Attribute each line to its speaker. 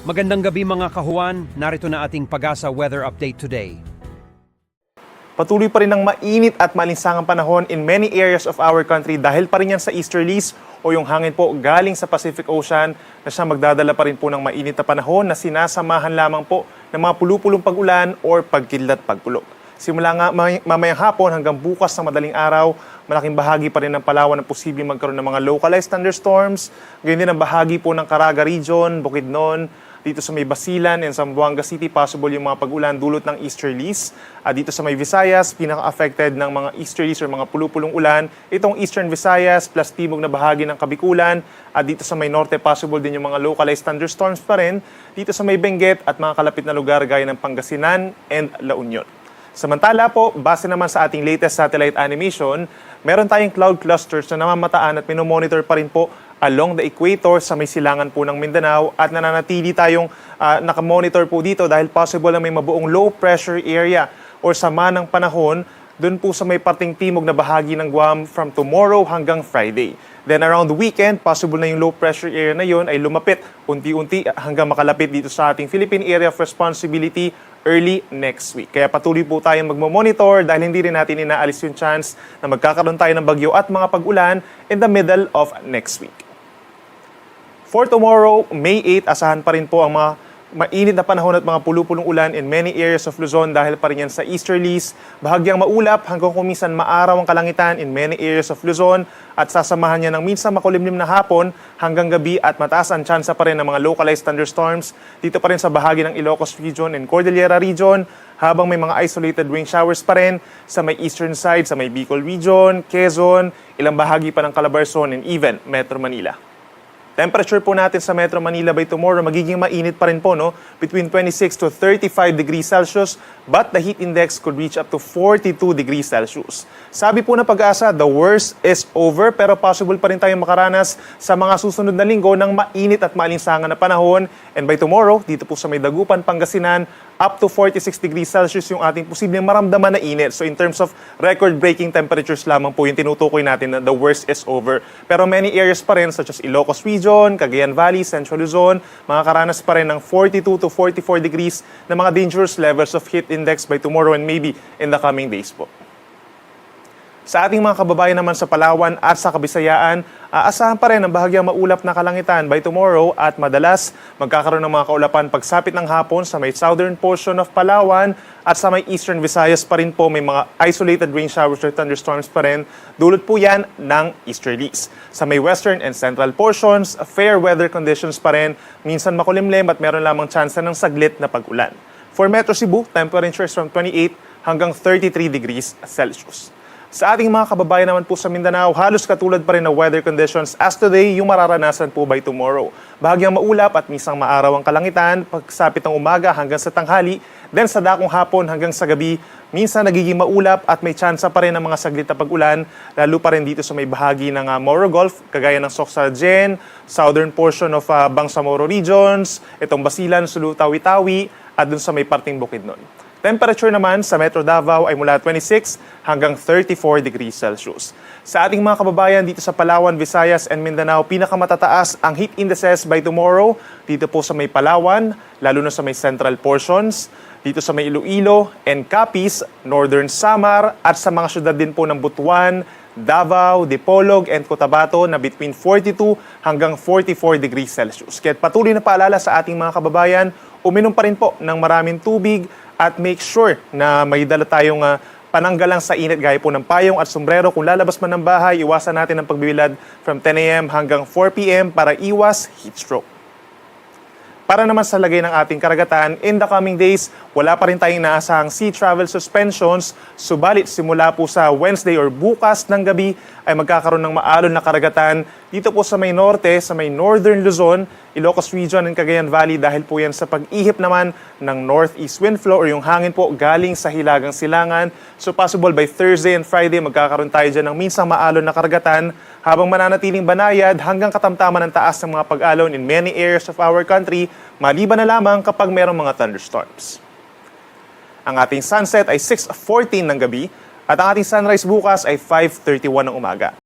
Speaker 1: Magandang gabi mga kahuan, narito na ating Pag-asa Weather Update today.
Speaker 2: Patuloy pa rin ang mainit at malinsangang panahon in many areas of our country dahil pa rin yan sa easterlies o yung hangin po galing sa Pacific Ocean na siya magdadala pa rin po ng mainit na panahon na sinasamahan lamang po ng mga pulupulong pag-ulan or pagkidlat pagkulog. Simula nga mamayang hapon hanggang bukas ng madaling araw, malaking bahagi pa rin ng Palawan ang posibleng magkaroon ng mga localized thunderstorms. Ganyan din ang bahagi po ng Caraga Region, Bukidnon, dito sa may Basilan and Zamboanga City, possible yung mga pag-ulan dulot ng easterlies. Dito sa may Visayas, pinaka-affected ng mga easterlies or mga pulupulong ulan, itong Eastern Visayas plus timog na bahagi ng Kabikulan. Dito sa may Norte, possible din yung mga localized thunderstorms pa rin. Dito sa may Benguet at mga kalapit na lugar gaya ng Pangasinan and La Union. Samantala po, base naman sa ating latest satellite animation, meron tayong cloud clusters na namamataan at minomonitor pa rin po along the equator sa may silangan po ng Mindanao at nananatili tayong nakamonitor po dito dahil possible na may mabuong low pressure area or sama ng panahon doon po sa may parting timog na bahagi ng Guam from tomorrow hanggang Friday. Then around the weekend, possible na yung low pressure area na yun ay lumapit unti-unti hanggang makalapit dito sa ating Philippine Area of Responsibility early next week. Kaya patuloy po tayong magmamonitor dahil hindi rin natin inaalis yung chance na magkakaroon tayo ng bagyo at mga pag-ulan in the middle of next week. For tomorrow, May 8, asahan pa rin po ang mga mainit na panahon at mga pulupulong ulan in many areas of Luzon dahil pa rin yan sa easterlies. Bahagyang maulap hanggang kumisan maaraw ang kalangitan in many areas of Luzon at sasamahan niya ng minsan makulimlim na hapon hanggang gabi at mataas ang tsansa pa rin ng mga localized thunderstorms dito pa rin sa bahagi ng Ilocos Region and Cordillera Region habang may mga isolated rain showers pa rin sa may eastern side, sa may Bicol Region, Quezon, ilang bahagi pa ng Calabarzon and even Metro Manila. Temperature po natin sa Metro Manila by tomorrow magiging mainit pa rin po, no? Between 26 to 35 degrees Celsius, but the heat index could reach up to 42 degrees Celsius. Sabi po ng Pag-asa, the worst is over, pero possible pa rin tayong makaranas sa mga susunod na linggo ng mainit at malinsangan na panahon. And by tomorrow, dito po sa may Dagupan, Pangasinan, up to 46 degrees Celsius yung ating posibleng maramdaman na init. So in terms of record-breaking temperatures lamang po yung tinutukoy natin na the worst is over. Pero many areas pa rin such as Ilocos Region, Cagayan Valley, Central Luzon, makakaranas pa rin ng 42 to 44 degrees na mga dangerous levels of heat index by tomorrow and maybe in the coming days po. Sa ating mga kababayan naman sa Palawan at sa Kabisayaan, aasahan pa rin ang bahagyang maulap na kalangitan by tomorrow at madalas magkakaroon ng mga kaulapan pagsapit ng hapon sa may southern portion of Palawan at sa may eastern Visayas pa rin po may mga isolated rain showers or thunderstorms pa rin. Dulot po yan ng easterlies. Sa may western and central portions, fair weather conditions pa rin, minsan makulimlim at meron lamang tsansa ng saglit na pag-ulan. For Metro Cebu, temperatures from 28 hanggang 33 degrees Celsius. Sa ating mga kababayan naman po sa Mindanao, halos katulad pa rin ng weather conditions as today yung mararanasan po by tomorrow. Bahagyang maulap at misang maaraw ang kalangitan pagsapit ng umaga hanggang sa tanghali, then sa dakong hapon hanggang sa gabi, minsan nagiging maulap at may tsansa pa rin ng mga saglit na pag-ulan, lalo pa rin dito sa may bahagi ng Moro Gulf, kagaya ng Socsalgen, southern portion of Bangsamoro regions, itong Basilan, Sulu, Tawi-Tawi, at dun sa may parting Bukidnon. Temperature naman sa Metro Davao ay mula 26 hanggang 34 degrees Celsius. Sa ating mga kababayan dito sa Palawan, Visayas, and Mindanao, pinakamatataas ang heat indices by tomorrow dito po sa may Palawan, lalo na sa may central portions, dito sa may Iloilo and Capiz, Northern Samar, at sa mga syudad din po ng Butuan, Davao, Dipolog, and Cotabato na between 42 hanggang 44 degrees Celsius. Kaya patuloy na paalala sa ating mga kababayan, uminom pa rin po ng maraming tubig at make sure na may dala tayong pananggalang sa init gaya po ng payong at sombrero. Kung lalabas man ng bahay, iwasan natin ang pagbibilad from 10 a.m. hanggang 4 p.m. para iwas heat stroke. Para naman sa lagay ng ating karagatan, in the coming days, wala pa rin tayong inaasahang sea travel suspensions, subalit simula po sa Wednesday or bukas ng gabi ay magkakaroon ng maalon na karagatan dito po sa may norte, sa may northern Luzon, Ilocos Region and Cagayan Valley dahil po yan sa pag-ihip naman ng northeast wind flow or yung hangin po galing sa hilagang silangan. So possible by Thursday and Friday magkakaroon tayo dyan ng minsang maalon na karagatan habang mananatiling banayad hanggang katamtaman ng taas ng mga pag-alon in many areas of our country, maliban na lamang kapag mayroong mga thunderstorms. Ang ating sunset ay 6:14 ng gabi at ang ating sunrise bukas ay 5:31 ng umaga.